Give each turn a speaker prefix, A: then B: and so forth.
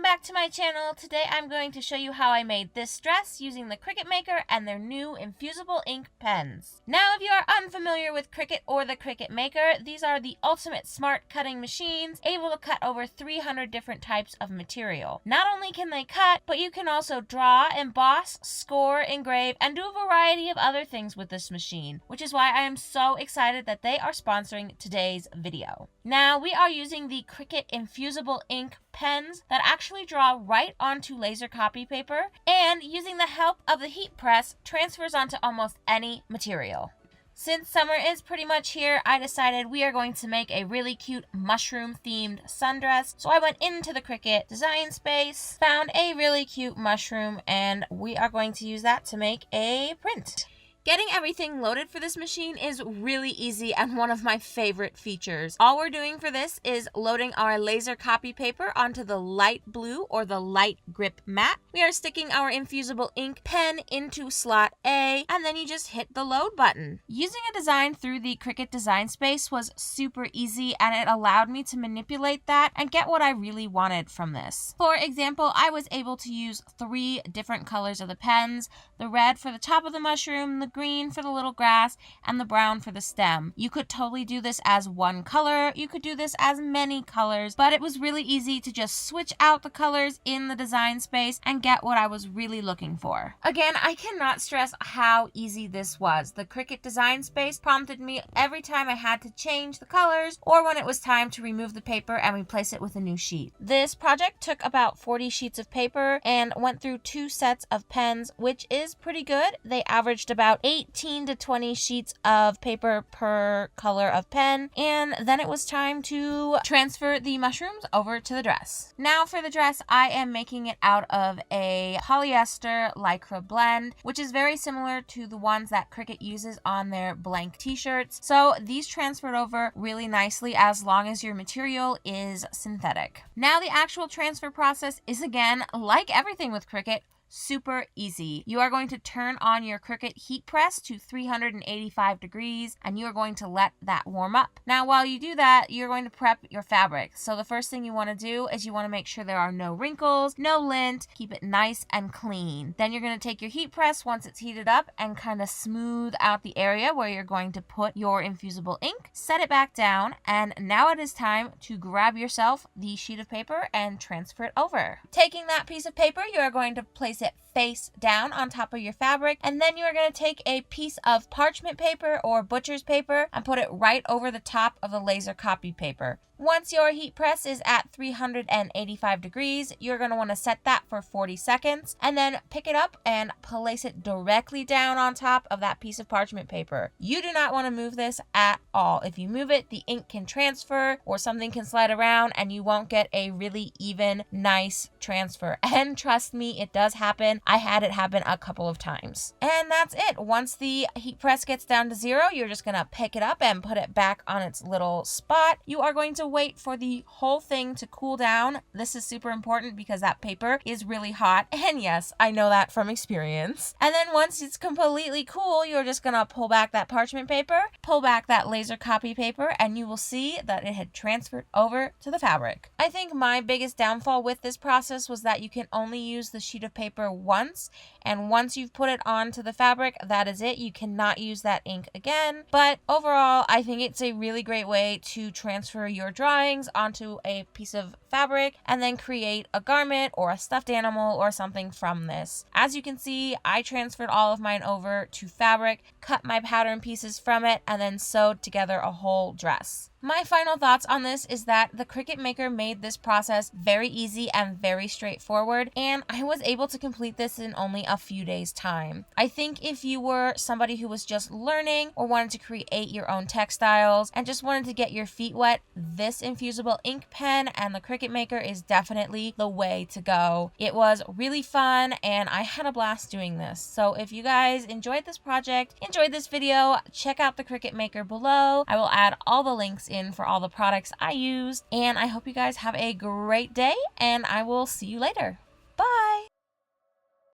A: back to my channel. Today I'm going to show you how I made this dress using the Cricut Maker and their new infusible ink pens. Now, if you are unfamiliar with Cricut or the Cricut Maker, these are the ultimate smart cutting machines, able to cut over 300 different types of material. Not only can they cut, but you can also draw, emboss, score, engrave, and do a variety of other things with this machine, which is why I am so excited that they are sponsoring today's video. Now, we are using the Cricut Infusible ink pens that actually draw right onto laser copy paper, and using the help of the heat press, transfers onto almost any material. Since summer is pretty much here, I decided we are going to make a really cute mushroom-themed sundress. So I went into the Cricut design space, found a really cute mushroom, and we are going to use that to make a print. Getting everything loaded for this machine is really easy and one of my favorite features. All we're doing for this is loading our laser copy paper onto the light blue or the light grip mat. We are sticking our infusible ink pen into slot A, and then you just hit the load button. Using a design through the Cricut design space was super easy, and it allowed me to manipulate that and get what I really wanted from this. For example, I was able to use 3 different colors of the pens: the red for the top of the mushroom, the green for the little grass, and the brown for the stem. You could totally do this as one color, you could do this as many colors, but it was really easy to just switch out the colors in the design space and get what I was really looking for. Again, I cannot stress how easy this was. The Cricut design space prompted me every time I had to change the colors or when it was time to remove the paper and replace it with a new sheet. This project took about 40 sheets of paper and went through 2 sets of pens, which is pretty good. They averaged about 18 to 20 sheets of paper per color of pen, and then it was time to transfer the mushrooms over to the dress. Now for the dress, I am making it out of a polyester lycra blend, which is very similar to the ones that Cricut uses on their blank t-shirts. So these transferred over really nicely as long as your material is synthetic. Now the actual transfer process is, again, like everything with Cricut, super easy. You are going to turn on your Cricut heat press to 385 degrees and you are going to let that warm up. Now, while you do that, you're going to prep your fabric. So the first thing you want to do is you want to make sure there are no wrinkles, no lint, keep it nice and clean. Then you're going to take your heat press once it's heated up and kind of smooth out the area where you're going to put your infusible ink, set it back down, and now it is time to grab yourself the sheet of paper and transfer it over. Taking that piece of paper, you are going to place it face down on top of your fabric, and then you are going to take a piece of parchment paper or butcher's paper and put it right over the top of the laser copy paper. Once your heat press is at 385 degrees, you're going to want to set that for 40 seconds and then pick it up and place it directly down on top of that piece of parchment paper. You do not want to move this at all. If you move it, the ink can transfer or something can slide around and you won't get a really even, nice transfer. And trust me, it does happen. I had it happen a couple of times. And that's it. Once the heat press gets down to 0, you're just going to pick it up and put it back on its little spot. You are going to wait for the whole thing to cool down. This is super important because that paper is really hot. And yes, I know that from experience. And then once it's completely cool, you're just going to pull back that parchment paper, pull back that laser copy paper, and you will see that it had transferred over to the fabric. I think my biggest downfall with this process was that you can only use the sheet of paper once, and once you've put it onto the fabric, that is it. You cannot use that ink again. But overall, I think it's a really great way to transfer your drawings onto a piece of fabric and then create a garment or a stuffed animal or something from this. As you can see, I transferred all of mine over to fabric, cut my pattern pieces from it, and then sewed together a whole dress. My final thoughts on this is that the Cricut Maker made this process very easy and very straightforward, and I was able to complete this in only a few days' time. I think if you were somebody who was just learning or wanted to create your own textiles and just wanted to get your feet wet, this infusible ink pen and the Cricut Maker is definitely the way to go. It was really fun and I had a blast doing this. So if you guys enjoyed this project, enjoyed this video, check out the Cricut Maker below. I will add all the links in for all the products I used, and I hope you guys have a great day, and I will see you later.